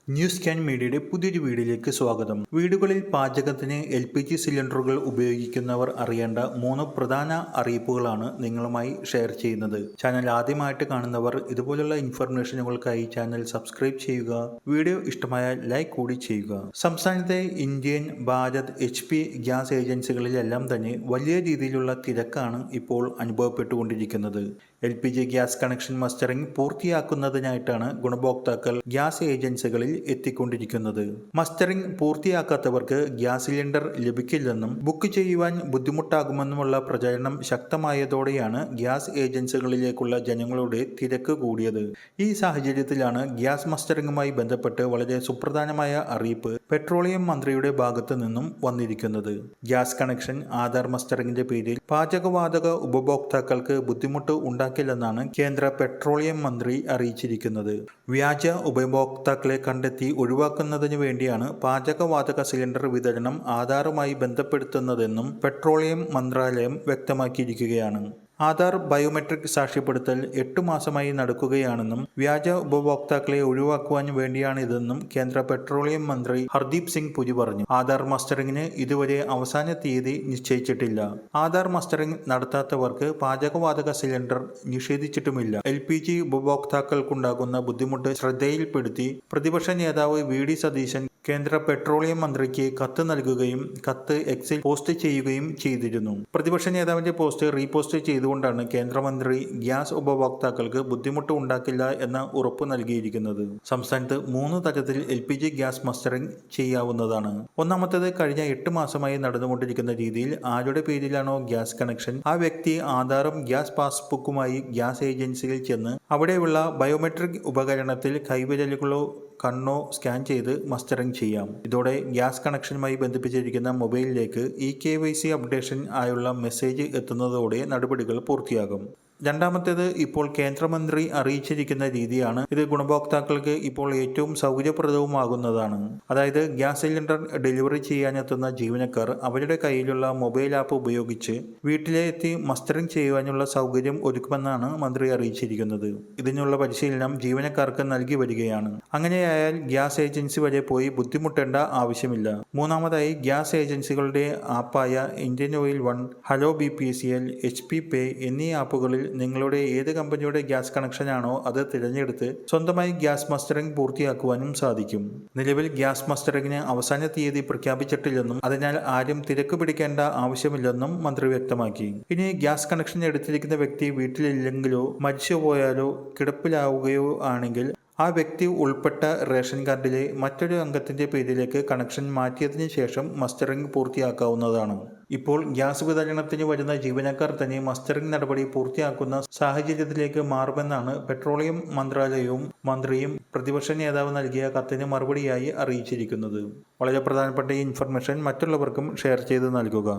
News scan മീഡിയയുടെ പുതിയൊരു വീഡിയോയിലേക്ക് സ്വാഗതം. വീടുകളിൽ പാചകത്തിന് LPG സിലിണ്ടറുകൾ ഉപയോഗിക്കുന്നവർ അറിയേണ്ട 3 പ്രധാന അറിയിപ്പുകളാണ് നിങ്ങളുമായി ഷെയർ ചെയ്യുന്നത്. ചാനൽ ആദ്യമായിട്ട് കാണുന്നവർ ഇതുപോലുള്ള ഇൻഫർമേഷനുകൾക്കായി ചാനൽ സബ്സ്ക്രൈബ് ചെയ്യുക. വീഡിയോ ഇഷ്ടമായാൽ ലൈക്ക് കൂടി ചെയ്യുക. സംസ്ഥാനത്തെ ഇന്ത്യൻ, ഭാരത്, HP ഗ്യാസ് ഏജൻസികളിലെല്ലാം തന്നെ വലിയ രീതിയിലുള്ള തിരക്കാണ് ഇപ്പോൾ അനുഭവപ്പെട്ടുകൊണ്ടിരിക്കുന്നത്. LPG ഗ്യാസ് കണക്ഷൻ മസ്റ്ററിംഗ് പൂർത്തിയാക്കുന്നതിനായിട്ടാണ് ഗുണഭോക്താക്കൾ ഗ്യാസ് ഏജൻസികളിൽ എത്തിക്കൊണ്ടിരിക്കുന്നത്. മസ്റ്ററിംഗ് പൂർത്തിയാക്കാത്തവർക്ക് ഗ്യാസ് സിലിണ്ടർ ലഭിക്കില്ലെന്നും ബുക്ക് ചെയ്യുവാൻ ബുദ്ധിമുട്ടാകുമെന്നുമുള്ള പ്രചരണം ശക്തമായതോടെയാണ് ഗ്യാസ് ഏജൻസികളിലേക്കുള്ള ജനങ്ങളുടെ തിരക്ക് കൂടിയത്. ഈ സാഹചര്യത്തിലാണ് ഗ്യാസ് മസ്റ്ററിംഗുമായി ബന്ധപ്പെട്ട് വളരെ സുപ്രധാനമായ അറിയിപ്പ് പെട്രോളിയം മന്ത്രിയുടെ ഭാഗത്തു നിന്നും വന്നിരിക്കുന്നത്. ഗ്യാസ് കണക്ഷൻ ആധാർ മസ്റ്ററിംഗിന്റെ പേരിൽ പാചകവാതക ഉപഭോക്താക്കൾക്ക് ബുദ്ധിമുട്ട് ഉണ്ടാക്കില്ലെന്നാണ് കേന്ദ്ര പെട്രോളിയം മന്ത്രി അറിയിച്ചിരിക്കുന്നത്. വ്യാജ ഉപഭോക്താക്കളെ കണ്ടെത്തി ഒഴിവാക്കുന്നതിനു വേണ്ടിയാണ് പാചകവാതക സിലിണ്ടർ വിതരണം ആധാറുമായി ബന്ധപ്പെടുത്തുന്നതെന്നും പെട്രോളിയം മന്ത്രാലയം വ്യക്തമാക്കിയിരിക്കുകയാണ്. ആധാർ ബയോമെട്രിക് സാക്ഷ്യപ്പെടുത്തൽ 8 മാസമായി നടക്കുകയാണെന്നും വ്യാജ ഉപഭോക്താക്കളെ ഒഴിവാക്കുവാൻ വേണ്ടിയാണിതെന്നും കേന്ദ്ര പെട്രോളിയം മന്ത്രി ഹർദീപ് സിംഗ് പുരി പറഞ്ഞു. ആധാർ മസ്റ്ററിംഗിന് ഇതുവരെ അവസാന തീയതി നിശ്ചയിച്ചിട്ടില്ല. ആധാർ മസ്റ്ററിംഗ് നടത്താത്തവർക്ക് പാചകവാതക സിലിണ്ടർ നിഷേധിച്ചിട്ടുമില്ല. LPG ഉപഭോക്താക്കൾക്കുണ്ടാകുന്ന ബുദ്ധിമുട്ട് ശ്രദ്ധയിൽപ്പെടുത്തി പ്രതിപക്ഷ നേതാവ് VD സതീശൻ കേന്ദ്ര പെട്രോളിയം മന്ത്രിക്ക് കത്ത് നൽകുകയും കത്ത് എക്സിൽ പോസ്റ്റ് ചെയ്യുകയും ചെയ്തിരുന്നു. പ്രതിപക്ഷ നേതാവിന്റെ പോസ്റ്റ് റീപോസ്റ്റ് ചെയ്തുകൊണ്ടാണ് കേന്ദ്രമന്ത്രി ഗ്യാസ് ഉപഭോക്താക്കൾക്ക് ബുദ്ധിമുട്ട് ഉണ്ടാക്കില്ല എന്ന ഉറപ്പ് നൽകിയിരിക്കുന്നത്. സംസ്ഥാനത്ത് 3 തരത്തിൽ LPG ഗ്യാസ് മസ്റ്ററിംഗ് ചെയ്യാവുന്നതാണ്. ഒന്നാമത്തേത് കഴിഞ്ഞ 8 മാസമായി നടന്നുകൊണ്ടിരിക്കുന്ന രീതിയിൽ ആരുടെ പേരിലാണോ ഗ്യാസ് കണക്ഷൻ ആ വ്യക്തി ആധാറും ഗ്യാസ് പാസ്ബുക്കുമായി ഗ്യാസ് ഏജൻസിയിൽ ചെന്ന് അവിടെയുള്ള ബയോമെട്രിക് ഉപകരണത്തിൽ കൈവിരലുകളോ കണ്ണോ സ്കാൻ ചെയ്ത് മസ്റ്ററിംഗ് ചെയ്യാം. ഇതോടെ ഗ്യാസ് കണക്ഷനുമായി ബന്ധിപ്പിച്ചിരിക്കുന്ന മൊബൈലിലേക്ക് eKYC അപ്ഡേഷൻ ആയുള്ള മെസ്സേജ് എത്തുന്നതോടെ നടപടികൾ പൂർത്തിയാകും. രണ്ടാമത്തേത് ഇപ്പോൾ കേന്ദ്രമന്ത്രി അറിയിച്ചിരിക്കുന്ന രീതിയാണ്. ഇത് ഗുണഭോക്താക്കൾക്ക് ഇപ്പോൾ ഏറ്റവും സൗകര്യപ്രദവുമാകുന്നതാണ്. അതായത് ഗ്യാസ് സിലിണ്ടർ ഡെലിവറി ചെയ്യാനെത്തുന്ന ജീവനക്കാർ അവരുടെ കയ്യിലുള്ള മൊബൈൽ ആപ്പ് ഉപയോഗിച്ച് വീട്ടിലെത്തി മസ്റ്ററിംഗ് ചെയ്യുവാനുള്ള സൗകര്യം ഒരുക്കുമെന്നാണ് മന്ത്രി അറിയിച്ചിരിക്കുന്നത്. ഇതിനുള്ള പരിശീലനം ജീവനക്കാർക്ക് നൽകി വരികയാണ്. അങ്ങനെയായാൽ ഗ്യാസ് ഏജൻസി വരെ പോയി ബുദ്ധിമുട്ടേണ്ട ആവശ്യമില്ല. മൂന്നാമതായി ഗ്യാസ് ഏജൻസികളുടെ ആപ്പായ Indian Oil one, hello BPCL, HP pay എന്നീ ആപ്പുകളിൽ നിങ്ങളുടെ ഏത് കമ്പനിയുടെ ഗ്യാസ് കണക്ഷനാണോ അത് തിരഞ്ഞെടുത്ത് സ്വന്തമായി ഗ്യാസ് മസ്റ്ററിംഗ് പൂർത്തിയാക്കുവാനും സാധിക്കും. നിലവിൽ ഗ്യാസ് മസ്റ്ററിംഗിന് അവസാന തീയതി പ്രഖ്യാപിച്ചിട്ടില്ലെന്നും അതിനാൽ ആരും തിരക്ക് പിടിക്കേണ്ട ആവശ്യമില്ലെന്നും മന്ത്രി വ്യക്തമാക്കി. ഇനി ഗ്യാസ് കണക്ഷൻ എടുത്തിരിക്കുന്ന വ്യക്തി വീട്ടിലില്ലെങ്കിലോ മരിച്ചുപോയാലോ കിടപ്പിലാവുകയോ ആണെങ്കിൽ ആ വ്യക്തി ഉൾപ്പെട്ട റേഷൻ കാർഡിലെ മറ്റൊരു അംഗത്തിന്റെ പേരിലേക്ക് കണക്ഷൻ മാറ്റിയതിനു ശേഷം മസ്റ്ററിംഗ് പൂർത്തിയാക്കാവുന്നതാണ്. ഇപ്പോൾ ഗ്യാസ് വിതരണത്തിന് വരുന്ന ജീവനക്കാർ തന്നെ മസ്റ്ററിംഗ് നടപടി പൂർത്തിയാക്കുന്ന സാഹചര്യത്തിലേക്ക് മാറുമെന്നാണ് പെട്രോളിയം മന്ത്രാലയവും മന്ത്രിയും പ്രതിപക്ഷ നേതാവ് നൽകിയ കത്തിന് മറുപടിയായി അറിയിച്ചിരിക്കുന്നത്. വളരെ പ്രധാനപ്പെട്ട ഈ ഇൻഫർമേഷൻ മറ്റുള്ളവർക്കും ഷെയർ ചെയ്ത് നൽകുക.